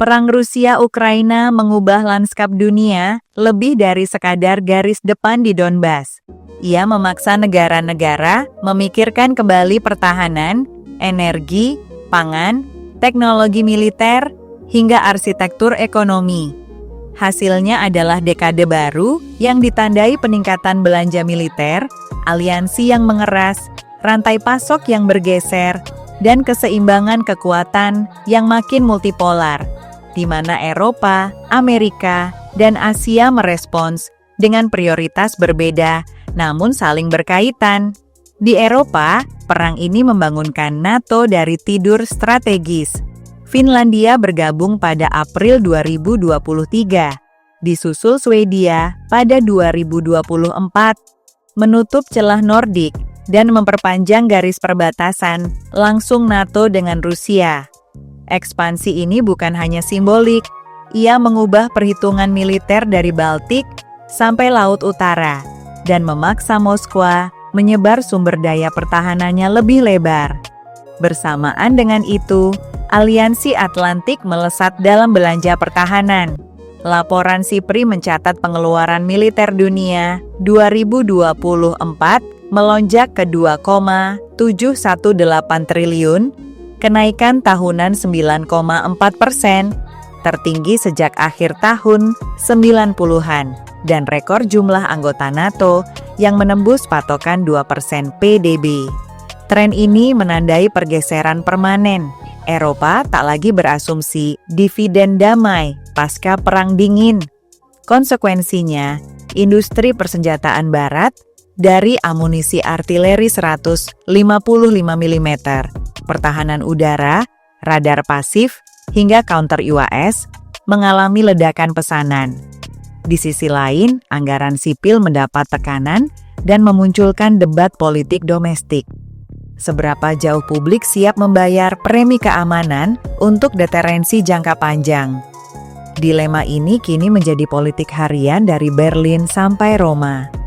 Perang Rusia-Ukraina mengubah lanskap dunia lebih dari sekadar garis depan di Donbas. Ia memaksa negara-negara memikirkan kembali pertahanan, energi, pangan, teknologi militer, hingga arsitektur ekonomi. Hasilnya adalah dekade baru yang ditandai peningkatan belanja militer, aliansi yang mengeras, rantai pasok yang bergeser, dan keseimbangan kekuatan yang makin multipolar, di mana Eropa, Amerika, dan Asia merespons dengan prioritas berbeda, namun saling berkaitan. Di Eropa, perang ini membangunkan NATO dari tidur strategis. Finlandia bergabung pada April 2023, disusul Swedia pada 2024, menutup celah Nordik dan memperpanjang garis perbatasan langsung NATO dengan Rusia. Ekspansi ini bukan hanya simbolik, ia mengubah perhitungan militer dari Baltik sampai Laut Utara dan memaksa Moskwa menyebar sumber daya pertahanannya lebih lebar. Bersamaan dengan itu, Aliansi Atlantik melesat dalam belanja pertahanan. Laporan SIPRI mencatat pengeluaran militer dunia 2024 melonjak ke 2,718 triliun, kenaikan tahunan 9,4%, tertinggi sejak akhir tahun 90-an, dan rekor jumlah anggota NATO yang menembus patokan 2% PDB. Tren ini menandai pergeseran permanen. Eropa tak lagi berasumsi dividen damai pasca Perang Dingin. Konsekuensinya, industri persenjataan Barat, dari amunisi artileri 155 mm, pertahanan udara, radar pasif, hingga counter UAS, mengalami ledakan pesanan. Di sisi lain, anggaran sipil mendapat tekanan dan memunculkan debat politik domestik. Seberapa jauh publik siap membayar premi keamanan untuk deterensi jangka panjang? Dilema ini kini menjadi politik harian dari Berlin sampai Roma.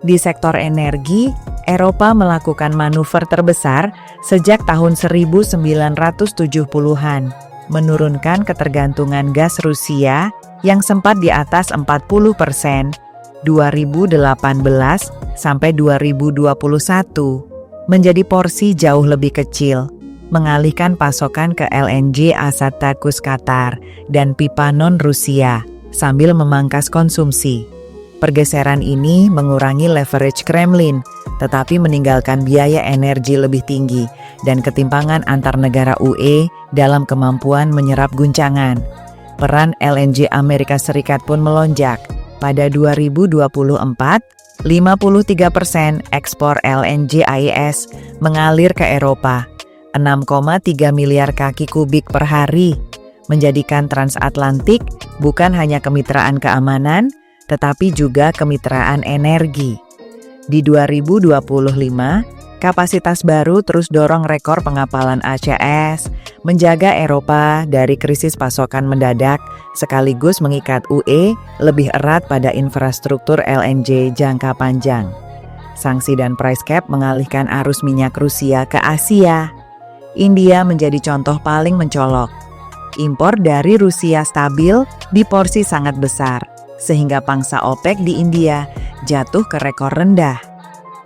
Di sektor energi, Eropa melakukan manuver terbesar sejak tahun 1970-an, menurunkan ketergantungan gas Rusia yang sempat di atas 40% 2018 sampai 2021, menjadi porsi jauh lebih kecil, mengalihkan pasokan ke LNG Asad Takus Qatar dan pipa non-Rusia, sambil memangkas konsumsi. Pergeseran ini mengurangi leverage Kremlin, tetapi meninggalkan biaya energi lebih tinggi dan ketimpangan antar negara UE dalam kemampuan menyerap guncangan. Peran LNG Amerika Serikat pun melonjak. Pada 2024, 53% ekspor LNG AIS mengalir ke Eropa, 6,3 miliar kaki kubik per hari, menjadikan transatlantik bukan hanya kemitraan keamanan, tetapi juga kemitraan energi. Di 2025, kapasitas baru terus dorong rekor pengapalan ACS, menjaga Eropa dari krisis pasokan mendadak, sekaligus mengikat UE lebih erat pada infrastruktur LNG jangka panjang. Sanksi dan price cap mengalihkan arus minyak Rusia ke Asia. India menjadi contoh paling mencolok. Impor dari Rusia stabil di porsi sangat besar, sehingga pangsa OPEC di India jatuh ke rekor rendah.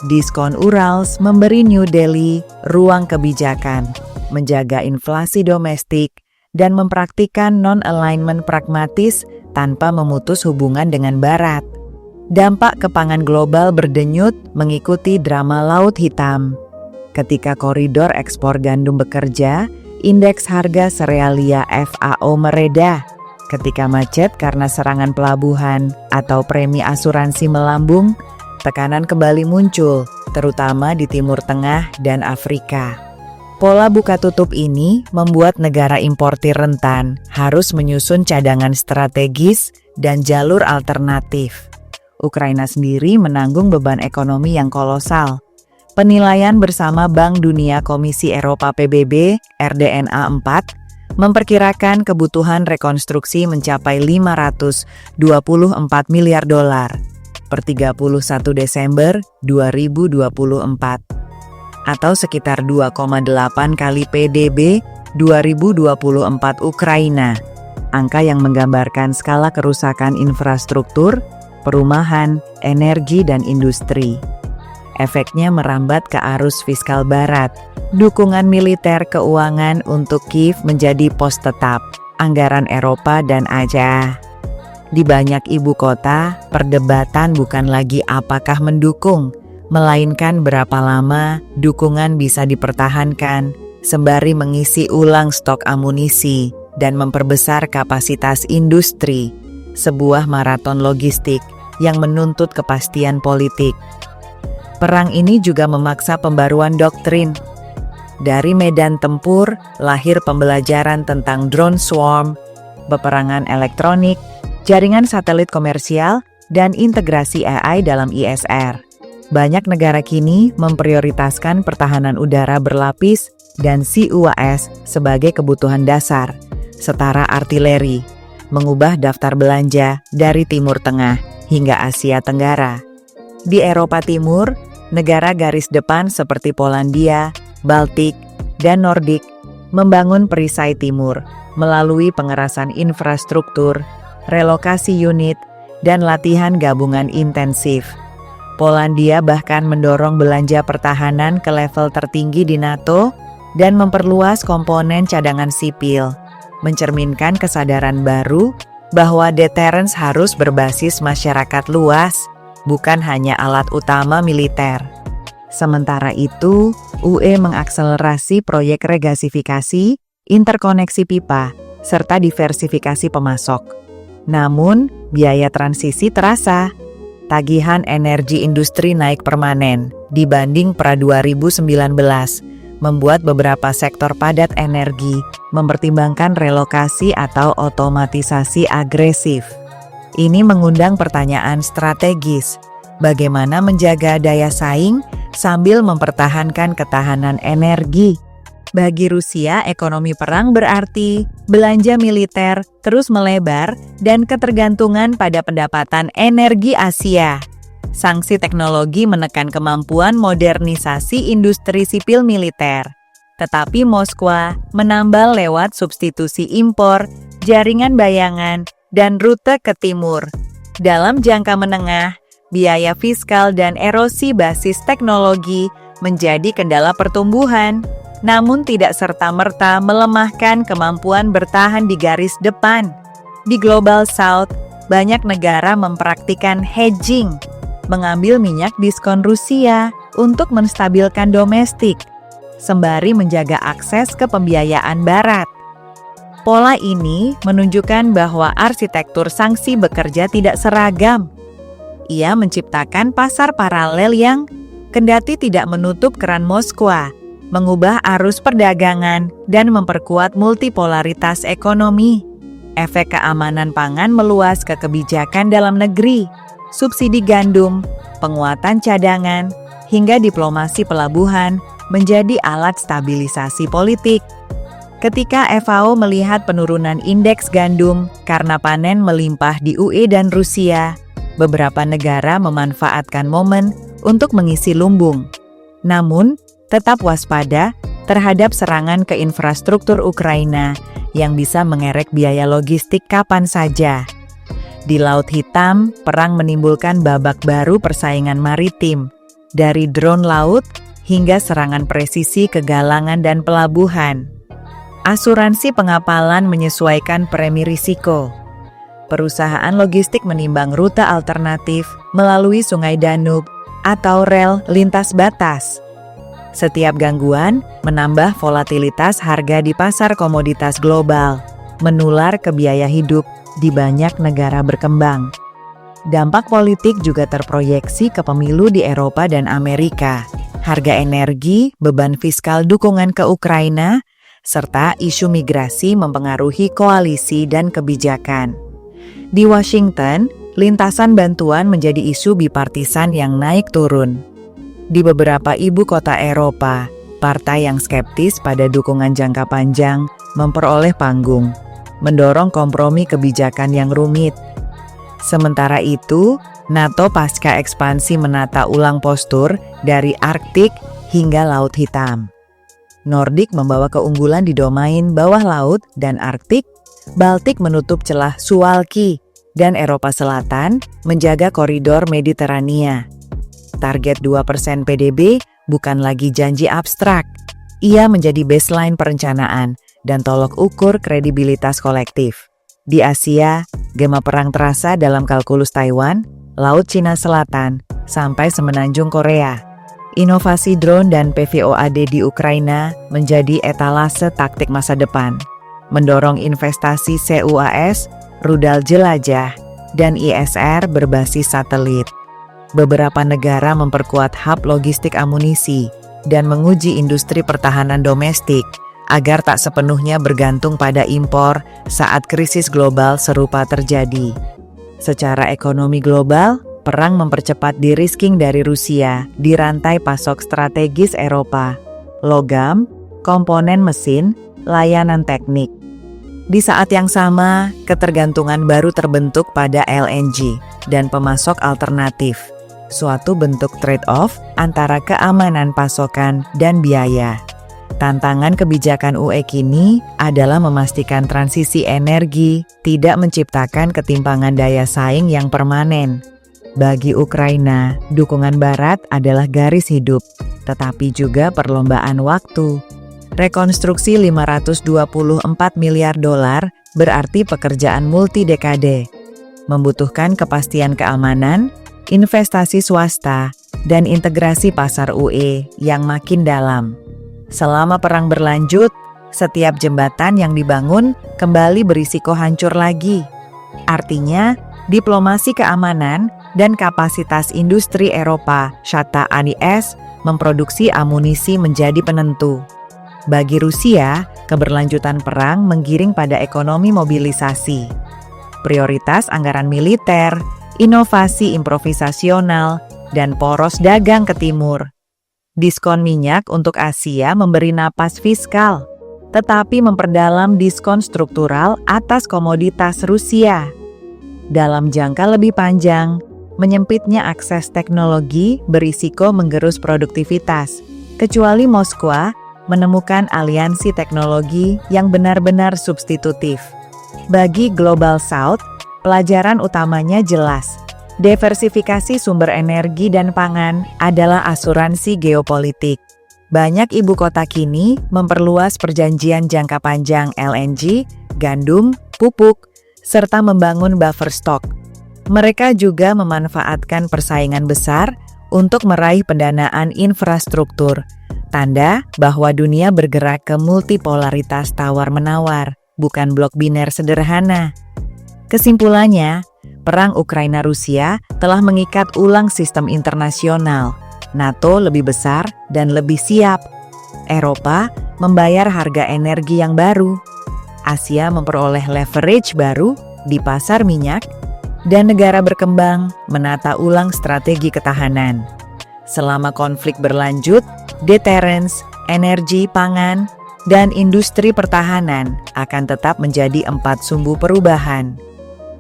Diskon Urals memberi New Delhi ruang kebijakan, menjaga inflasi domestik, dan mempraktikkan non-alignment pragmatis tanpa memutus hubungan dengan Barat. Dampak kepangan global berdenyut mengikuti drama Laut Hitam. Ketika koridor ekspor gandum bekerja, indeks harga serealia FAO mereda. Ketika macet karena serangan pelabuhan atau premi asuransi melambung, tekanan kembali muncul, terutama di Timur Tengah dan Afrika. Pola buka tutup ini membuat negara importir rentan harus menyusun cadangan strategis dan jalur alternatif. Ukraina sendiri menanggung beban ekonomi yang kolosal. Penilaian bersama Bank Dunia Komisi Eropa PBB RDNA 4 memperkirakan kebutuhan rekonstruksi mencapai 524 miliar dolar per 31 Desember 2024 atau sekitar 2,8 kali PDB 2024 Ukraina. angka yang menggambarkan skala kerusakan infrastruktur, perumahan, energi, dan industri. Efeknya merambat ke arus fiskal barat. Dukungan militer keuangan untuk Kiev menjadi pos tetap, anggaran Eropa dan Asia. Di banyak ibu kota, perdebatan bukan lagi apakah mendukung, melainkan berapa lama dukungan bisa dipertahankan, sembari mengisi ulang stok amunisi dan memperbesar kapasitas industri, sebuah maraton logistik yang menuntut kepastian politik. Perang ini juga memaksa pembaruan doktrin. Dari medan tempur, lahir pembelajaran tentang drone swarm, peperangan elektronik, jaringan satelit komersial, dan integrasi AI dalam ISR. Banyak negara kini memprioritaskan pertahanan udara berlapis dan CUAS sebagai kebutuhan dasar, setara artileri, mengubah daftar belanja dari Timur Tengah hingga Asia Tenggara. Di Eropa Timur, negara garis depan seperti Polandia, Baltik, dan Nordik membangun perisai timur melalui pengerasan infrastruktur, relokasi unit, dan latihan gabungan intensif. Polandia bahkan mendorong belanja pertahanan ke level tertinggi di NATO dan memperluas komponen cadangan sipil, mencerminkan kesadaran baru bahwa deterrence harus berbasis masyarakat luas, bukan hanya alat utama militer. Sementara itu, UE mengakselerasi proyek regasifikasi, interkoneksi pipa, serta diversifikasi pemasok. Namun, biaya transisi terasa. Tagihan energi industri naik permanen dibanding pra-2019, membuat beberapa sektor padat energi mempertimbangkan relokasi atau otomatisasi agresif. Ini mengundang pertanyaan strategis, bagaimana menjaga daya saing sambil mempertahankan ketahanan energi. Bagi Rusia, ekonomi perang berarti belanja militer terus melebar dan ketergantungan pada pendapatan energi Asia. Sanksi teknologi menekan kemampuan modernisasi industri sipil militer. Tetapi Moskwa menambal lewat substitusi impor, jaringan bayangan, dan rute ke timur. Dalam jangka menengah, biaya fiskal dan erosi basis teknologi menjadi kendala pertumbuhan, namun tidak serta-merta melemahkan kemampuan bertahan di garis depan. Di Global South, banyak negara mempraktikkan hedging, mengambil minyak diskon Rusia untuk menstabilkan domestik, sembari menjaga akses ke pembiayaan Barat. Pola ini menunjukkan bahwa arsitektur sanksi bekerja tidak seragam. Ia menciptakan pasar paralel yang, kendati tidak menutup keran Moskwa, mengubah arus perdagangan dan memperkuat multipolaritas ekonomi. Efek keamanan pangan meluas ke kebijakan dalam negeri, subsidi gandum, penguatan cadangan, hingga diplomasi pelabuhan menjadi alat stabilisasi politik. Ketika FAO melihat penurunan indeks gandum karena panen melimpah di UE dan Rusia, beberapa negara memanfaatkan momen untuk mengisi lumbung. Namun, tetap waspada terhadap serangan ke infrastruktur Ukraina yang bisa mengerek biaya logistik kapan saja. Di Laut Hitam, perang menimbulkan babak baru persaingan maritim, dari drone laut hingga serangan presisi ke galangan dan pelabuhan. Asuransi pengapalan menyesuaikan premi risiko. Perusahaan logistik menimbang rute alternatif melalui Sungai Danube atau rel lintas batas. Setiap gangguan menambah volatilitas harga di pasar komoditas global, menular ke biaya hidup di banyak negara berkembang. Dampak politik juga terproyeksi ke pemilu di Eropa dan Amerika. Harga energi, beban fiskal dukungan ke Ukraina, serta isu migrasi mempengaruhi koalisi dan kebijakan. Di Washington, lintasan bantuan menjadi isu bipartisan yang naik turun. Di beberapa ibu kota Eropa, partai yang skeptis pada dukungan jangka panjang memperoleh panggung, mendorong kompromi kebijakan yang rumit. Sementara itu, NATO pasca ekspansi menata ulang postur dari Arktik hingga Laut Hitam. Nordik membawa keunggulan di domain bawah laut dan Arktik, Baltik menutup celah Suwalki, dan Eropa Selatan menjaga koridor Mediterania. Target 2% PDB bukan lagi janji abstrak. Ia menjadi baseline perencanaan dan tolok ukur kredibilitas kolektif. Di Asia, gema perang terasa dalam kalkulus Taiwan, Laut Cina Selatan, sampai semenanjung Korea. Inovasi drone dan PVOAD di Ukraina menjadi etalase taktik masa depan, mendorong investasi CUAS, rudal jelajah, dan ISR berbasis satelit. Beberapa negara memperkuat hub logistik amunisi dan menguji industri pertahanan domestik agar tak sepenuhnya bergantung pada impor saat krisis global serupa terjadi. Secara ekonomi global, perang mempercepat de-risking dari Rusia di rantai pasok strategis Eropa, logam, komponen mesin, layanan teknik. Di saat yang sama, ketergantungan baru terbentuk pada LNG dan pemasok alternatif, suatu bentuk trade-off antara keamanan pasokan dan biaya. Tantangan kebijakan UE kini adalah memastikan transisi energi tidak menciptakan ketimpangan daya saing yang permanen. Bagi Ukraina, dukungan Barat adalah garis hidup, tetapi juga perlombaan waktu. Rekonstruksi 524 miliar dolar berarti pekerjaan multi-dekade, membutuhkan kepastian keamanan, investasi swasta, dan integrasi pasar UE yang makin dalam. Selama perang berlanjut, setiap jembatan yang dibangun kembali berisiko hancur lagi. Artinya, diplomasi keamanan dan kapasitas industri Eropa, Shakhtar Donetsk, memproduksi amunisi menjadi penentu. Bagi Rusia, keberlanjutan perang menggiring pada ekonomi mobilisasi. Prioritas anggaran militer, inovasi improvisasional, dan poros dagang ke timur. Diskon minyak untuk Asia memberi napas fiskal, tetapi memperdalam diskon struktural atas komoditas Rusia. Dalam jangka lebih panjang, menyempitnya akses teknologi berisiko menggerus produktivitas, kecuali Moskwa menemukan aliansi teknologi yang benar-benar substitutif. Bagi Global South, pelajaran utamanya jelas. Diversifikasi sumber energi dan pangan adalah asuransi geopolitik. Banyak ibu kota kini memperluas perjanjian jangka panjang LNG, gandum, pupuk, serta membangun buffer stock. Mereka juga memanfaatkan persaingan besar untuk meraih pendanaan infrastruktur. Tanda bahwa dunia bergerak ke multipolaritas tawar-menawar, bukan blok biner sederhana. Kesimpulannya, perang Ukraina-Rusia telah mengikat ulang sistem internasional. NATO lebih besar dan lebih siap. Eropa membayar harga energi yang baru. Asia memperoleh leverage baru di pasar minyak. Dan negara berkembang menata ulang strategi ketahanan. Selama konflik berlanjut, deterrence, energi pangan, dan industri pertahanan akan tetap menjadi 4 sumbu perubahan.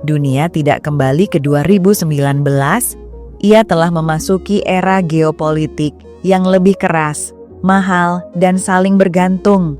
Dunia tidak kembali ke 2019, ia telah memasuki era geopolitik yang lebih keras, mahal, dan saling bergantung.